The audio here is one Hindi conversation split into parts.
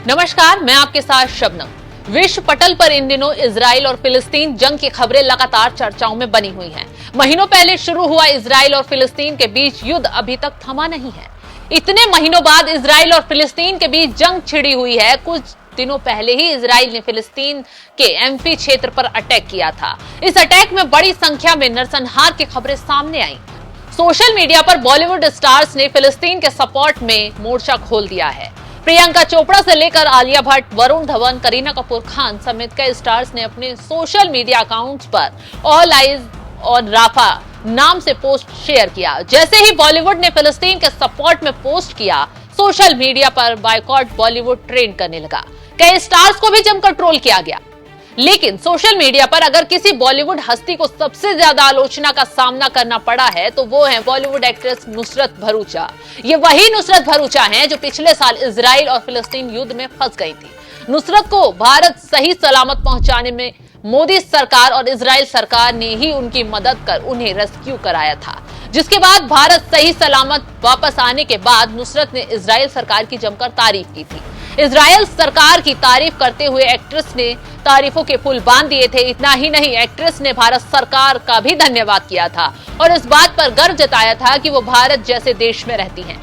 नमस्कार, मैं आपके साथ शबनम। विश्व पटल पर इन दिनों इजराइल और फिलिस्तीन जंग की खबरें लगातार चर्चाओं में बनी हुई हैं। महीनों पहले शुरू हुआ इजराइल और फिलिस्तीन के बीच युद्ध अभी तक थमा नहीं है। इतने महीनों बाद इजराइल और फिलिस्तीन के बीच जंग छिड़ी हुई है। कुछ दिनों पहले ही इजराइल ने फिलिस्तीन के एम्फी क्षेत्र पर अटैक किया था। इस अटैक में बड़ी संख्या में नरसंहार की खबरें सामने आई। सोशल मीडिया पर बॉलीवुड स्टार्स ने फिलिस्तीन के सपोर्ट में मोर्चा खोल दिया है। प्रियंका चोपड़ा से लेकर आलिया भट्ट, वरुण धवन, करीना कपूर खान समेत कई स्टार्स ने अपने सोशल मीडिया अकाउंट्स पर ऑल आइज ऑन राफा नाम से पोस्ट शेयर किया। जैसे ही बॉलीवुड ने फिलिस्तीन के सपोर्ट में पोस्ट किया, सोशल मीडिया पर बायकॉट बॉलीवुड ट्रेंड करने लगा। कई स्टार्स को भी जमकर ट्रोल किया गया। लेकिन सोशल मीडिया पर अगर किसी बॉलीवुड हस्ती को सबसे ज्यादा आलोचना का सामना करना पड़ा है तो वो है बॉलीवुड एक्ट्रेस नुसरत भरूचा। ये वही नुसरत भरूचा हैं जो पिछले साल इजराइल और फिलिस्तीन युद्ध में फंस गई थी। नुसरत को भारत सही सलामत पहुंचाने में मोदी सरकार और इजराइल सरकार ने ही उनकी मदद कर उन्हें रेस्क्यू कराया था, जिसके बाद भारत सही सलामत वापस आने के बाद नुसरत ने इजराइल सरकार की जमकर तारीफ की थी। इजराइल सरकार की तारीफ करते हुए एक्ट्रेस ने तारीफों के पुल बांध दिए थे। इतना ही नहीं, एक्ट्रेस ने भारत सरकार का भी धन्यवाद किया था और इस बात पर गर्व जताया था कि वो भारत जैसे देश में रहती हैं।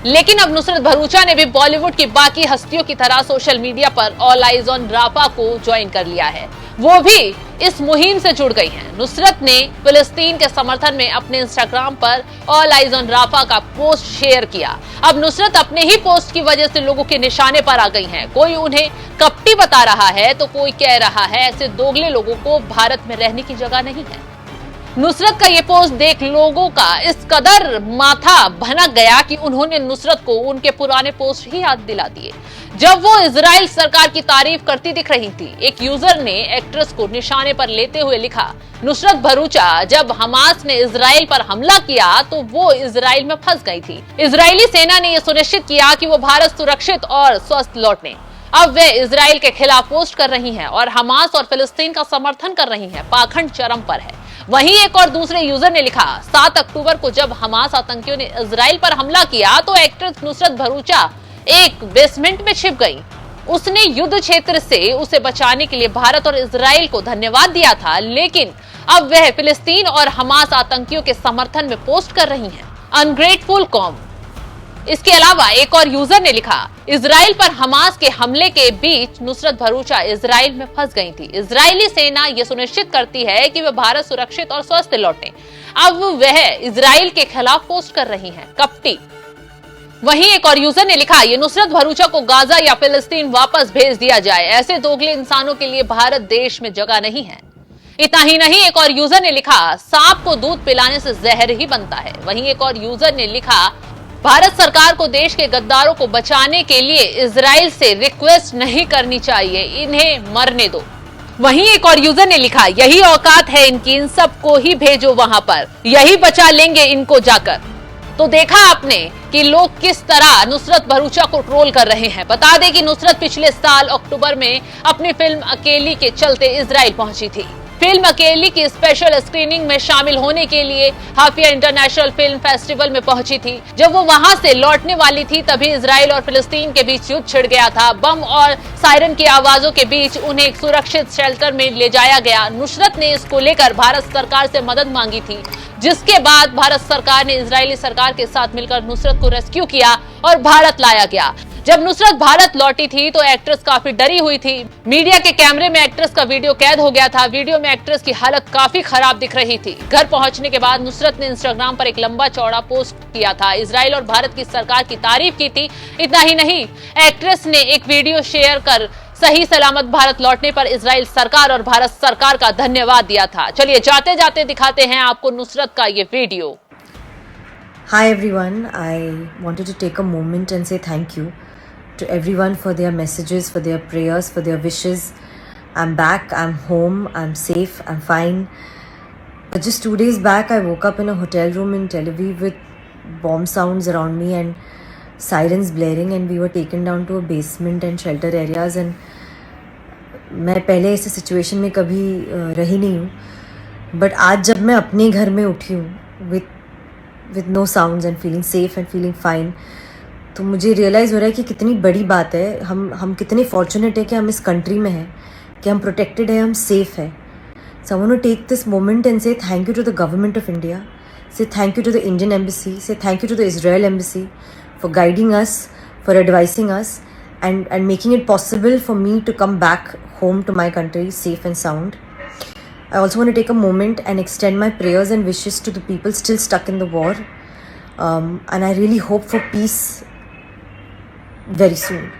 लेकिन अब नुसरत भरूचा ने भी बॉलीवुड की बाकी हस्तियों की तरह सोशल मीडिया पर ऑल आइज ऑन राफा को ज्वाइन कर लिया है। वो भी इस मुहिम से जुड़ गई हैं। नुसरत ने फिलिस्तीन के समर्थन में अपने इंस्टाग्राम पर ऑल आइज ऑन राफा का पोस्ट शेयर किया। अब नुसरत अपने ही पोस्ट की वजह से लोगों के निशाने पर आ गई हैं। कोई उन्हें कपटी बता रहा है तो कोई कह रहा है ऐसे दोगले लोगों को भारत में रहने की जगह नहीं है। नुसरत का ये पोस्ट देख लोगों का इस कदर माथा भनक गया कि उन्होंने नुसरत को उनके पुराने पोस्ट ही याद दिला दिए, जब वो इजराइल सरकार की तारीफ करती दिख रही थी। एक यूजर ने एक्ट्रेस को निशाने पर लेते हुए लिखा, नुसरत भरूचा जब हमास ने इजराइल पर हमला किया तो वो इजराइल में फंस गई थी। इजरायली सेना ने यह सुनिश्चित किया कि वो भारत सुरक्षित और स्वस्थ लौटे। अब वे इजराइल के खिलाफ पोस्ट कर रही हैं और हमास और फिलिस्तीन का समर्थन कर रही हैं। पाखंड चरम पर है। वहीं एक और दूसरे यूजर ने लिखा, 7 अक्टूबर को जब हमास आतंकियों ने इजराइल पर हमला किया तो एक्ट्रेस नुसरत भरूचा एक बेसमेंट में छिप गई। उसने युद्ध क्षेत्र से उसे बचाने के लिए भारत और इजराइल को धन्यवाद दिया था, लेकिन अब वह फिलिस्तीन और हमास आतंकियों के समर्थन में पोस्ट कर रही हैं। Ungrateful com. इसके अलावा एक और यूजर ने लिखा, इजराइल पर हमास के हमले के बीच नुसरत भरूचा इजराइल में फंस गई थी। इजरायली सेना यह सुनिश्चित करती है कि वह भारत सुरक्षित और स्वस्थ लौटे। अब वह इजराइल के खिलाफ पोस्ट कर रही हैं। कपटी। वहीं एक और यूजर ने लिखा, ये नुसरत भरूचा को गाजा या फिलिस्तीन वापस भेज दिया जाए। ऐसे दोगले इंसानों के लिए भारत देश में जगह नहीं है। इतना ही नहीं, एक और यूजर ने लिखा, सांप को दूध पिलाने से जहर ही बनता है। वहीं एक और यूजर ने लिखा, भारत सरकार को देश के गद्दारों को बचाने के लिए इजराइल से रिक्वेस्ट नहीं करनी चाहिए, इन्हें मरने दो। वहीं एक और यूजर ने लिखा, यही औकात है इनकी, इन सबको ही भेजो वहां पर, यही बचा लेंगे इनको जाकर। तो देखा आपने कि लोग किस तरह नुसरत भरूचा को ट्रोल कर रहे हैं। बता दें कि नुसरत पिछले साल अक्टूबर में अपनी फिल्म अकेली के चलते इजराइल पहुंची थी। फिल्म अकेली की स्पेशल स्क्रीनिंग में शामिल होने के लिए हाफिया इंटरनेशनल फिल्म फेस्टिवल में पहुंची थी। जब वो वहां से लौटने वाली थी तभी इजराइल और फिलिस्तीन के बीच युद्ध छिड़ गया था। बम और सायरन की आवाजों के बीच उन्हें एक सुरक्षित शेल्टर में ले जाया गया। नुसरत ने इसको लेकर भारत सरकार से मदद मांगी थी, जिसके बाद भारत सरकार ने इजरायली सरकार के साथ मिलकर नुसरत को रेस्क्यू किया और भारत लाया गया। जब नुसरत भारत लौटी थी तो एक्ट्रेस काफी डरी हुई थी। मीडिया के कैमरे में एक्ट्रेस का वीडियो कैद हो गया था। वीडियो में एक्ट्रेस की हालत काफी खराब दिख रही थी। घर पहुंचने के बाद नुसरत ने इंस्टाग्राम पर एक लंबा चौड़ा पोस्ट किया था। इजराइल और भारत की सरकार की तारीफ की थी। इतना ही नहीं, एक्ट्रेस ने एक वीडियो शेयर कर सही सलामत भारत लौटने पर इजराइल सरकार और भारत सरकार का धन्यवाद दिया था। चलिए जाते जाते दिखाते हैं आपको नुसरत का ये video. Hi everyone, I wanted to take a moment and say thank you to everyone for their messages, for their prayers, for their wishes. I'm back, I'm home, I'm safe, I'm fine. But just 2 days back, I woke up in a hotel room in Tel Aviv with bomb sounds around me and sirens blaring, and we were taken down to a basement and shelter areas. And मैं पहले ऐसे सिचुएशन में कभी रही नहीं हूँ, बट आज जब मैं अपने घर में उठी हूँ with no sounds and feeling safe and feeling fine, तो मुझे रियलाइज़ हो रहा है कि कितनी बड़ी बात है, हम कितने फॉर्चुनेट है कि हम इस कंट्री में हैं, कि हम प्रोटेक्टेड है, हम सेफ है. So I want to take this moment and say thank you to the government of India, say thank you to the Indian embassy, say thank you to the Israel embassy for guiding us, for advising us, and making it possible for me to come back home to my country safe and sound. I also want to take a moment and extend my prayers and wishes to the people still stuck in the war, and I really hope for peace very soon.